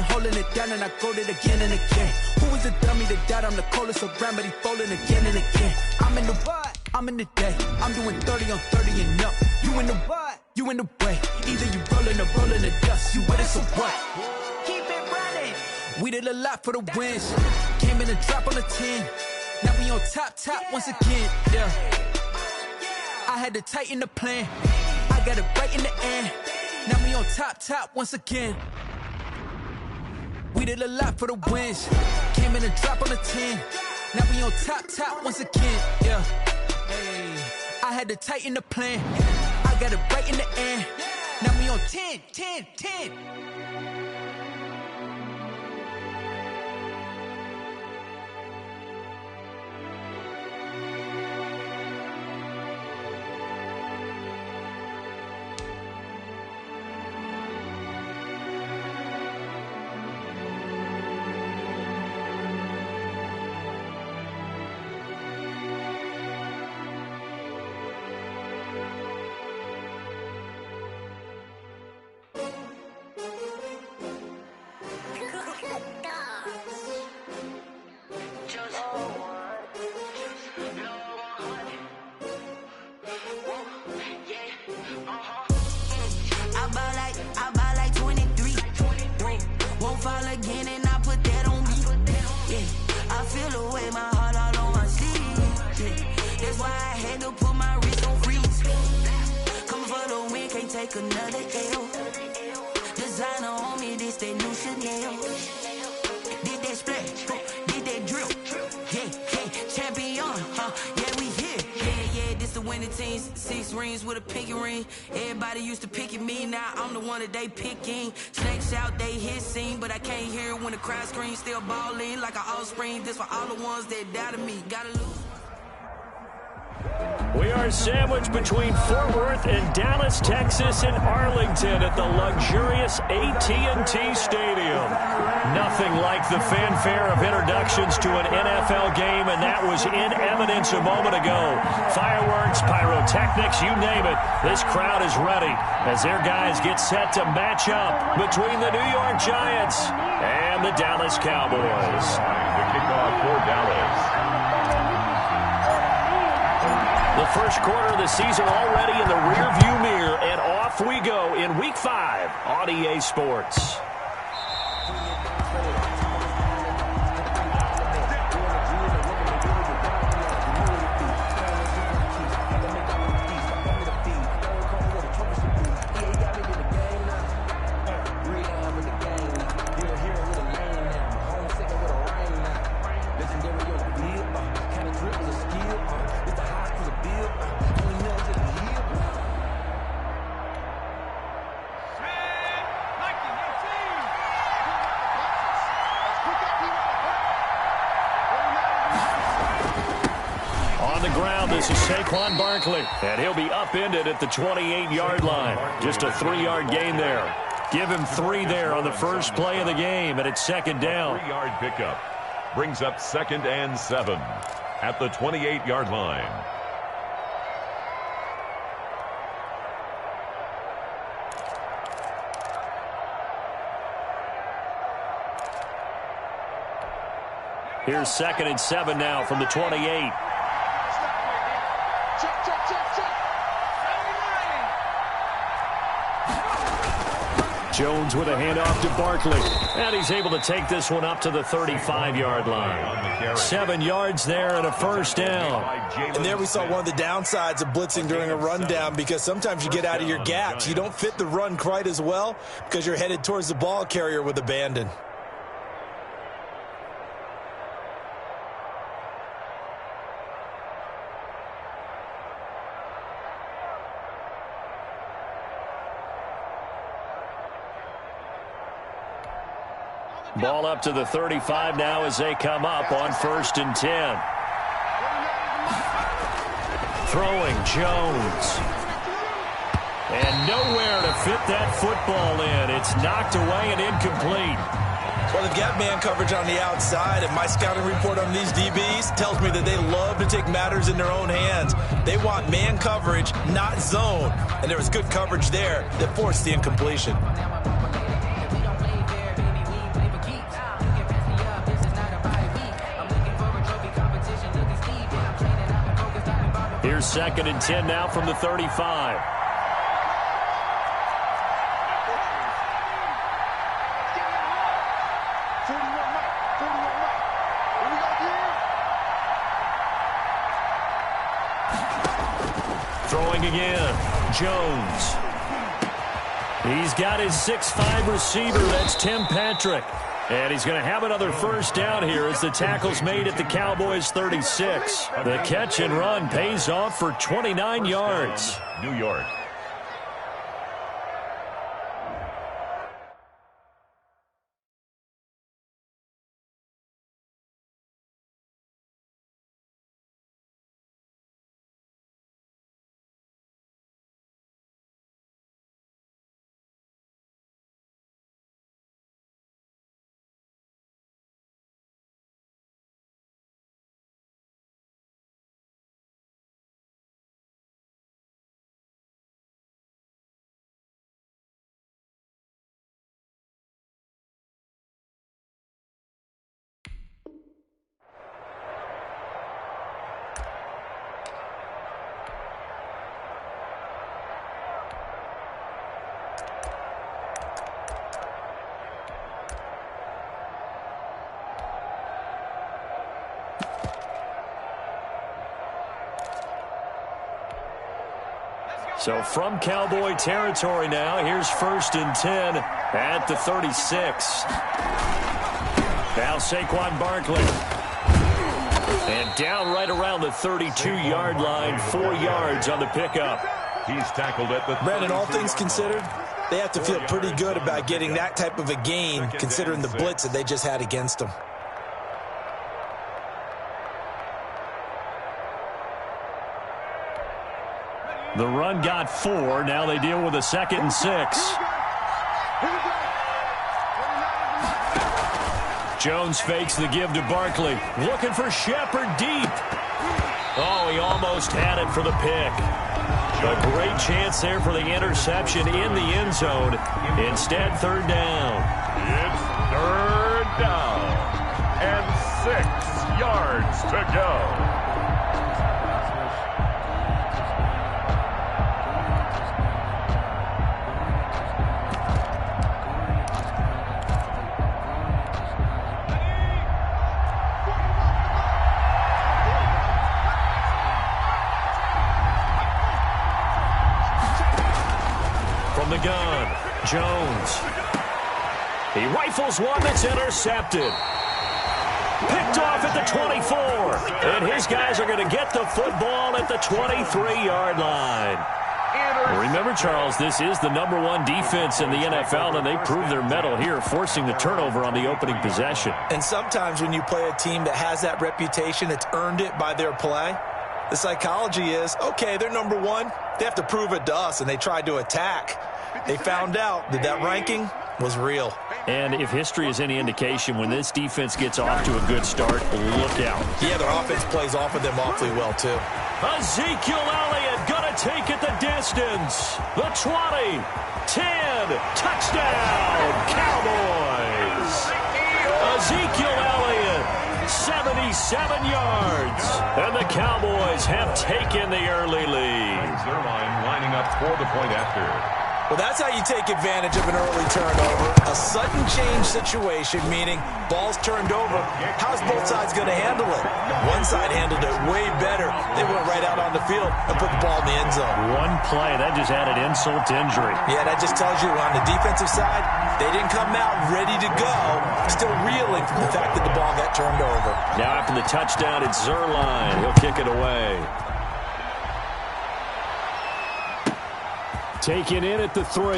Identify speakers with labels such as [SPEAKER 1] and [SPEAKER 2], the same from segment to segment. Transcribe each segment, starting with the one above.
[SPEAKER 1] holding it down, and I go it again and again. Who was the dummy that died? I'm the coldest around, but he folding again and again. I'm in the what? I'm in the day. I'm doing 30 on 30 and up. You in the what? You in the way. Either you rolling the dust. You with it, so what? Keep it running. We did a lot for the wins. Came in and drop on the 10. Now we on top once again. Yeah. I had to tighten the plan. I got it right in the end. Now we on top once again. We did a lot for the wins. Came in and drop on the 10. Now we on top once again. Yeah. Hey. I had to tighten the plan. I got it right in the end. Now we on 10.
[SPEAKER 2] Another L. Designer on me, this that new Chanel. Did that splash, did that drill. Yeah, champion, yeah, we here. Yeah, this the winning teams. 6 rings with a pinky ring. Everybody used to picking me, now I'm the one that they picking. Snakes out, they hissing, but I can't hear it when the crowd screams. Still balling like an offspring. This for all the ones that doubted me. Gotta lose.
[SPEAKER 3] We are sandwiched between Fort Worth and Dallas, Texas, and Arlington at the luxurious AT&T Stadium. Nothing like the fanfare of introductions to an NFL game, and that was in evidence a moment ago. Fireworks, pyrotechnics, you name it. This crowd is ready as their guys get set to match up between the New York Giants and the Dallas Cowboys.
[SPEAKER 4] The kickoff for Dallas.
[SPEAKER 3] The first quarter of the season already in the rearview mirror, and off we go in Week 5 on EA Sports. This is Saquon Barkley, and he'll be upended at the 28-yard line. Just a 3-yard gain there. Give him 3 there on the first play of the game, and it's second down.
[SPEAKER 4] 3-yard pickup brings up 2nd and 7 at the 28-yard line.
[SPEAKER 3] Here's 2nd and 7 now from the 28. Jones with a handoff to Barkley. And he's able to take this one up to the 35-yard line. 7 yards there and a first down.
[SPEAKER 5] And there we saw one of the downsides of blitzing during a rundown, because sometimes you get out of your gaps. You don't fit the run quite as well because you're headed towards the ball carrier with abandon.
[SPEAKER 3] Ball up to the 35 now as they come up on 1st and 10. Throwing Jones. And nowhere to fit that football in. It's knocked away and incomplete.
[SPEAKER 5] Well, they've got man coverage on the outside, and my scouting report on these DBs tells me that they love to take matters in their own hands. They want man coverage, not zone. And there was good coverage there that forced the incompletion.
[SPEAKER 3] 2nd and 10 now from the 35. Throwing again, Jones. He's got his 6'5 receiver. That's Tim Patrick. And he's going to have another first down here as the tackle's made at the Cowboys' 36. The catch and run pays off for 29 yards.
[SPEAKER 4] New York.
[SPEAKER 3] So from Cowboy territory now, here's 1st and 10 at the 36. Now Saquon Barkley. And down right around the 32-yard line, 4 yards on the pickup.
[SPEAKER 4] He's tackled at the...
[SPEAKER 5] Brandon, all things considered, they have to feel pretty good about getting that type of a gain, considering the blitz that they just had against them.
[SPEAKER 3] The run got 4. Now they deal with a 2nd and 6. Jones fakes the give to Barkley. Looking for Shepard deep. Oh, he almost had it for the pick. A great chance there for the interception in the end zone. Instead, 3rd down.
[SPEAKER 4] It's 3rd down. And 6 yards to go.
[SPEAKER 3] The gun, Jones. He rifles one that's intercepted. Picked off at the 24. And his guys are going to get the football at the 23-yard line. Remember, Charles, this is the #1 defense in the NFL, and they prove their mettle here, forcing the turnover on the opening possession.
[SPEAKER 5] And sometimes when you play a team that has that reputation, it's earned it by their play. The psychology is, okay, they're #1. They have to prove it to us, and they tried to attack. They found out that that ranking was real.
[SPEAKER 3] And if history is any indication, when this defense gets off to a good start, look out.
[SPEAKER 5] Yeah, their offense plays off of them awfully well, too.
[SPEAKER 3] Ezekiel Elliott gonna take it the distance. The 20, 10, touchdown, Cowboys. Ezekiel Elliott, 77 yards. And the Cowboys have taken the early lead.
[SPEAKER 4] Zerline lining up for the point after.
[SPEAKER 5] Well, that's how you take advantage of an early turnover. A sudden change situation, meaning ball's turned over. How's both sides going to handle it? One side handled it way better. They went right out on the field and put the ball in the end zone.
[SPEAKER 3] One play, that just added insult to injury.
[SPEAKER 5] Yeah, that just tells you on the defensive side, they didn't come out ready to go, still reeling from the fact that the ball got turned over.
[SPEAKER 3] Now after the touchdown, it's Zerline. He'll kick it away. Taken in at the 3.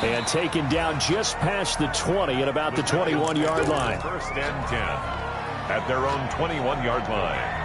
[SPEAKER 3] And taken down just past the 20 at about the 21-yard line.
[SPEAKER 4] 1st and 10 at their own 21-yard line.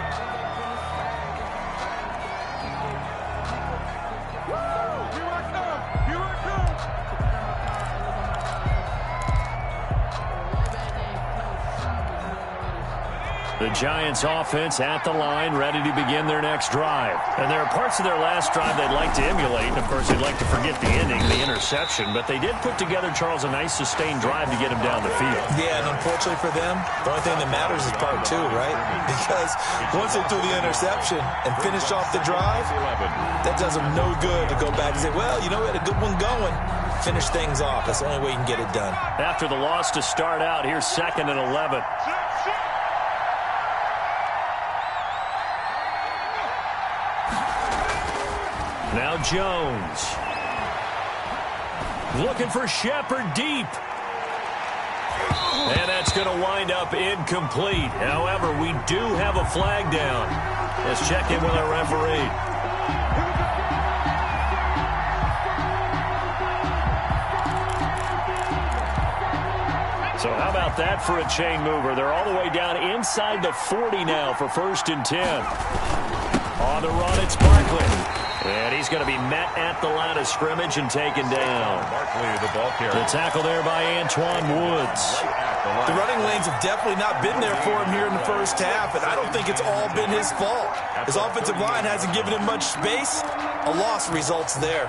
[SPEAKER 3] The Giants offense at the line, ready to begin their next drive. And there are parts of their last drive they'd like to emulate. Of course, they'd like to forget the ending, the interception. But they did put together, Charles, a nice sustained drive to get him down the field.
[SPEAKER 5] Yeah, and unfortunately for them, the only thing that matters is part two, right? Because once they threw the interception and finished off the drive, that does them no good to go back and say, well, you know, we had a good one going. Finish things off. That's the only way you can get it done.
[SPEAKER 3] After the loss to start out, here's 2nd and 11. Now Jones. Looking for Shepard deep. And that's going to wind up incomplete. However, we do have a flag down. Let's check in with our referee. So how about that for a chain mover? They're all the way down inside the 40 now for 1st and 10. On the run, it's Barkley. And he's going to be met at the line of scrimmage and taken down. The tackle there by Antoine Woods.
[SPEAKER 5] The running lanes have definitely not been there for him here in the first half, and I don't think it's all been his fault. His offensive line hasn't given him much space. A loss results there.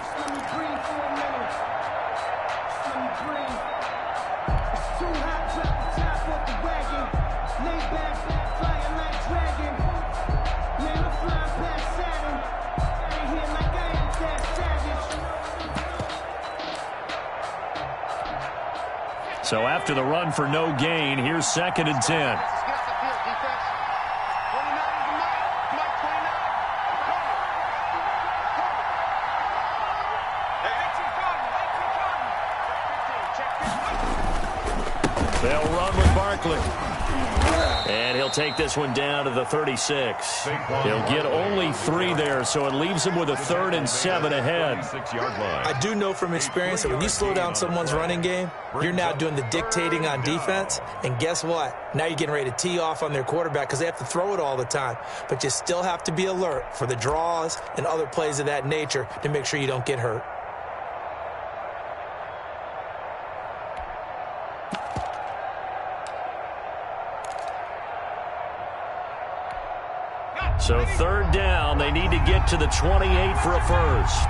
[SPEAKER 3] So after the run for no gain, here's 2nd and 10. They'll run with Barkley. And he'll take this one down to the 36. He'll get only 3 there, so it leaves him with a 3rd and 7 ahead.
[SPEAKER 5] I do know from experience that when you slow down someone's running game, you're now doing the dictating on defense. And guess what? Now you're getting ready to tee off on their quarterback because they have to throw it all the time. But you still have to be alert for the draws and other plays of that nature to make sure you don't get hurt.
[SPEAKER 3] So 3rd down, they need to get to the 28 for a first.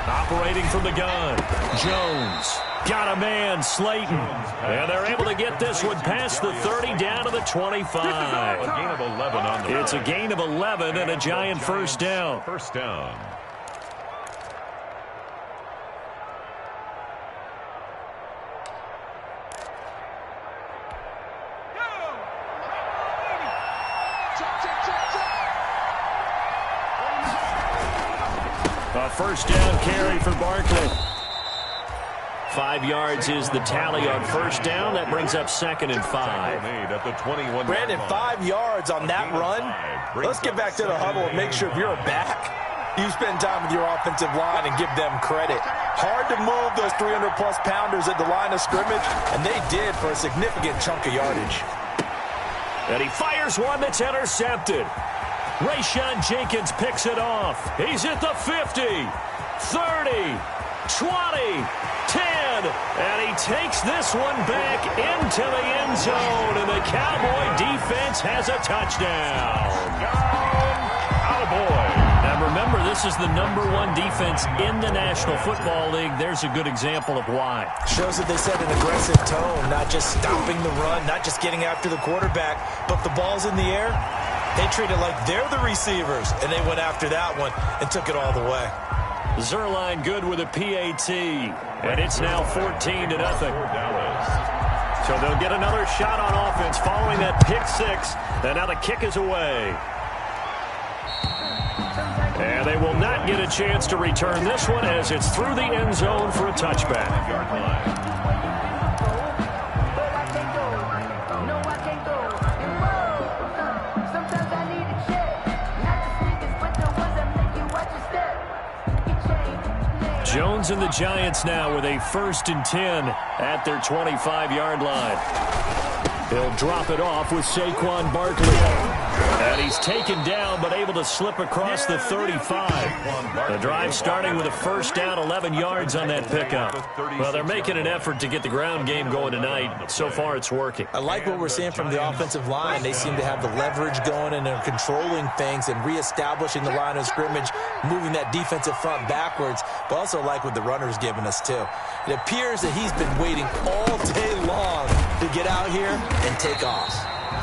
[SPEAKER 3] Operating from the gun, Jones. Got a man, Slayton. And they're able to get this one past the 30 down to the 25.
[SPEAKER 4] A gain of 11 on the
[SPEAKER 3] It's a gain of 11 and a Giant first down.
[SPEAKER 4] First down.
[SPEAKER 3] A first down carry for Barkley. 5 yards is the tally on first down. That brings up 2nd and 5.
[SPEAKER 5] Brandon, 5 yards on that run. Let's get back to the huddle and make sure if you're a back, you spend time with your offensive line and give them credit. Hard to move those 300-plus pounders at the line of scrimmage, and they did for a significant chunk of yardage.
[SPEAKER 3] And he fires one that's intercepted. Rayshon Jenkins picks it off. He's at the 50, 30, 20, 10, and he takes this one back into the end zone, and the Cowboy defense has a touchdown. Cowboy. Now remember, this is the #1 defense in the National Football League. There's a good example of why.
[SPEAKER 5] Shows that they set an aggressive tone, not just stopping the run, not just getting after the quarterback, but the ball's in the air. They treat it like they're the receivers, and they went after that one and took it all the way.
[SPEAKER 3] Zerline good with a PAT, and it's now 14-0. So they'll get another shot on offense following that pick six, and now the kick is away. And they will not get a chance to return this one as it's through the end zone for a touchback. Jones and the Giants now with a 1st and 10 at their 25-yard line. They'll drop it off with Saquon Barkley. And he's taken down, but able to slip across the 35. The drive starting with a first down, 11 yards on that pickup. Well, they're making an effort to get the ground game going tonight. So far, it's working.
[SPEAKER 5] I like what we're seeing from the offensive line. They seem to have the leverage going, and they're controlling things and reestablishing the line of scrimmage, moving that defensive front backwards, but also like what the runner's giving us, too. It appears that he's been waiting all day long to get out here and take off.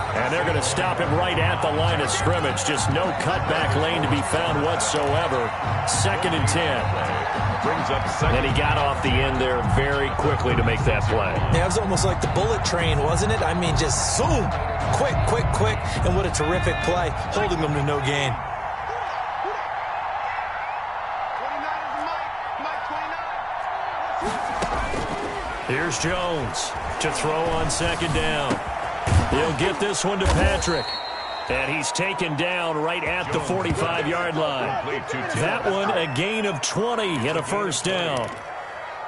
[SPEAKER 3] And they're going to stop him right at the line of scrimmage. Just no cutback lane to be found whatsoever. 2nd and 10.
[SPEAKER 4] Brings up second.
[SPEAKER 3] And he got off the end there very quickly to make that play.
[SPEAKER 5] Yeah, it was almost like the bullet train, wasn't it? I mean, just zoom. Quick, quick, quick. And what a terrific play, holding them to no gain.
[SPEAKER 3] Here's Jones to throw on 2nd down. He'll get this one to Patrick. And he's taken down right at the 45-yard line. That one a gain of 20 and a first down.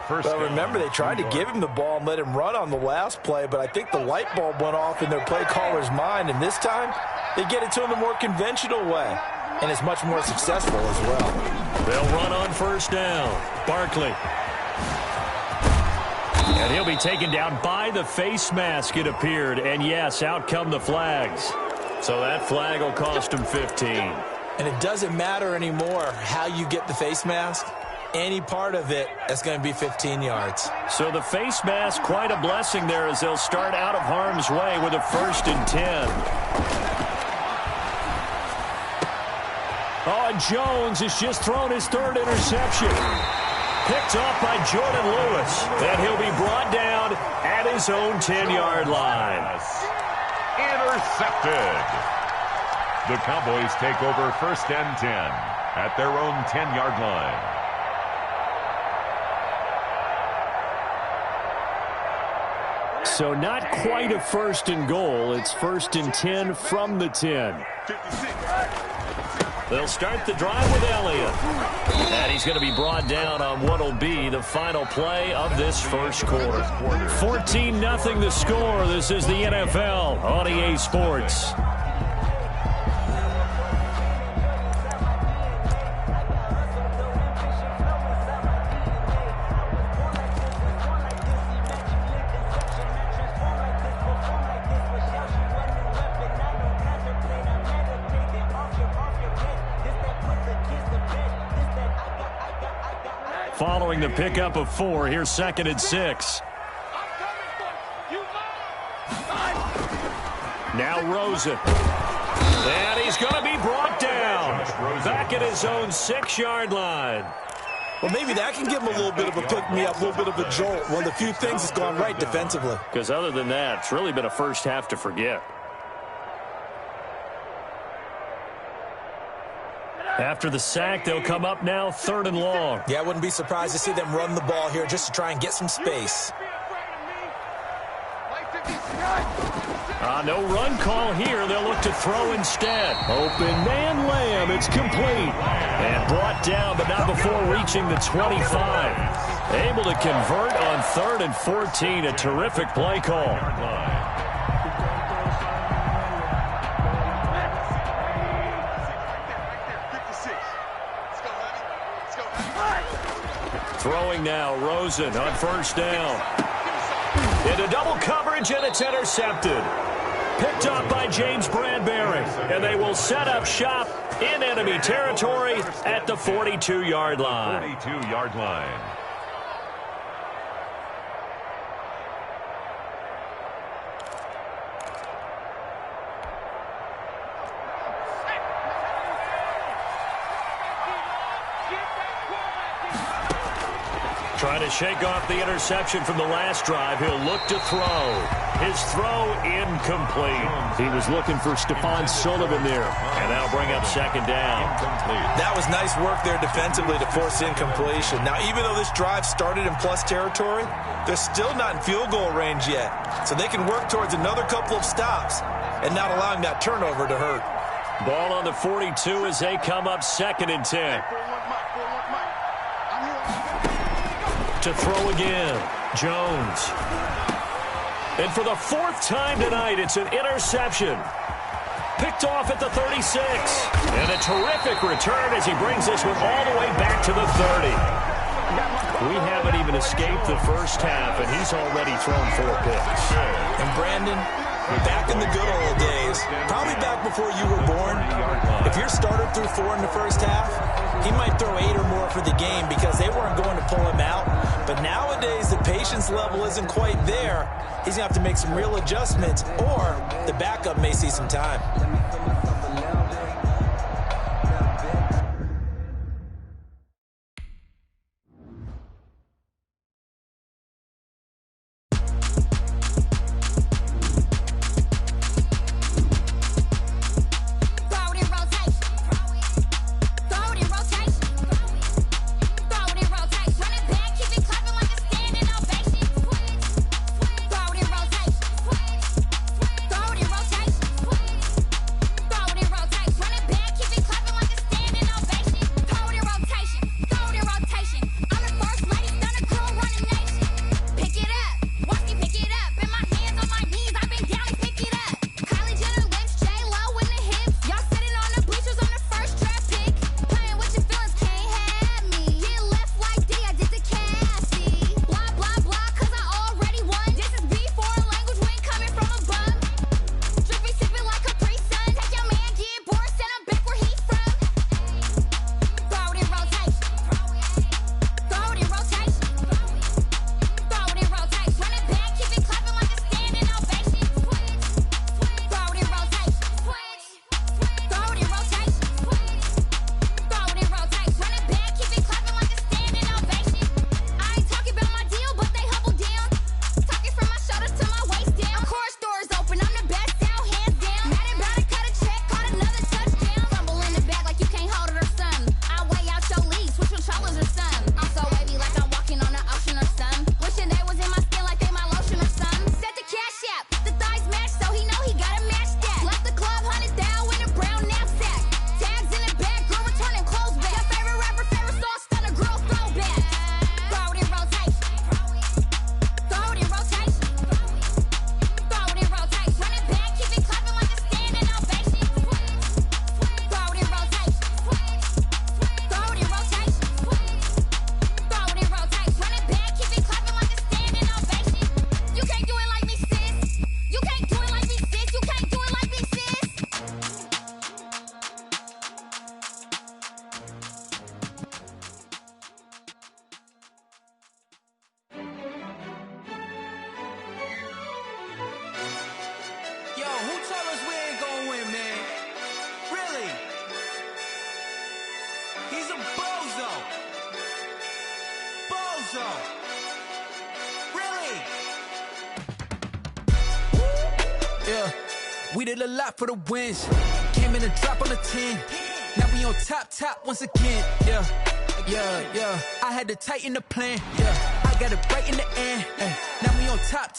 [SPEAKER 5] Well, remember, they tried to give him the ball and let him run on the last play, but I think the light bulb went off in their play caller's mind, and this time they get it to him the more conventional way, and it's much more successful as well.
[SPEAKER 3] They'll run on first down. Barkley. And he'll be taken down by the face mask, it appeared. And, yes, out come the flags. So that flag will cost him 15.
[SPEAKER 5] And it doesn't matter anymore how you get the face mask. Any part of it, that's going to be 15 yards.
[SPEAKER 3] So the face mask, quite a blessing there as they'll start out of harm's way with a 1st and 10. Oh, and Jones has just thrown his 3rd interception. Picked off by Jordan Lewis. And he'll be brought down at his own 10-yard line.
[SPEAKER 4] Intercepted. The Cowboys take over 1st and 10 at their own 10-yard line.
[SPEAKER 3] So not quite a 1st and goal. It's 1st and 10 from the 10. They'll start the drive with Elliott. And he's going to be brought down on what will be the final play of this first quarter. 14-0 the score. This is the NFL on EA Sports. Following the pickup of 4, here's 2nd and 6. Now Rosen. And he's going to be brought down. Back at his own 6-yard line.
[SPEAKER 5] Well, maybe that can give him a little bit of a pick-me-up, a little bit of a jolt. One of the few things that's gone right defensively.
[SPEAKER 3] Because other than that, it's really been a first half to forget. After the sack, they'll come up now 3rd and long.
[SPEAKER 5] Yeah, I wouldn't be surprised to see them run the ball here just to try and get some space.
[SPEAKER 3] No run call here. They'll look to throw instead. Open man Lamb. It's complete. And brought down, but not before reaching the 25. Able to convert on 3rd and 14. A terrific play call. Throwing now, Rosen on 1st down. Into double coverage, and it's intercepted. Picked up by James Bradbury. And they will set up shop in enemy territory at the 42-yard line.
[SPEAKER 4] 42-yard line.
[SPEAKER 3] Trying to shake off the interception from the last drive. He'll look to throw. His throw incomplete. He was looking for Stephon Sullivan there. And that'll bring up 2nd down.
[SPEAKER 5] That was nice work there defensively to force incompletion. Now, even though this drive started in plus territory, they're still not in field goal range yet. So they can work towards another couple of stops and not allowing that turnover to hurt.
[SPEAKER 3] Ball on the 42 as they come up 2nd and 10. To throw again, Jones. And for the 4th time tonight, it's an interception. picked off at the 36. And a terrific return as he brings this one all the way back to the 30. We haven't even escaped the first half, and he's already thrown 4 picks.
[SPEAKER 5] And Brandon, back in the good old days, probably back before you were born, if your starter threw 4 in the first half, he might throw 8 or more for the game because they weren't going to pull him out. But nowadays, the patience level isn't quite there. He's going to have to make some real adjustments, or the backup may see some time.
[SPEAKER 1] We did a lot for the wins. Came in a drop on the 10. Now we on top once again. Yeah. I had to tighten the plan. Yeah, I got it right in the end. Now we on top.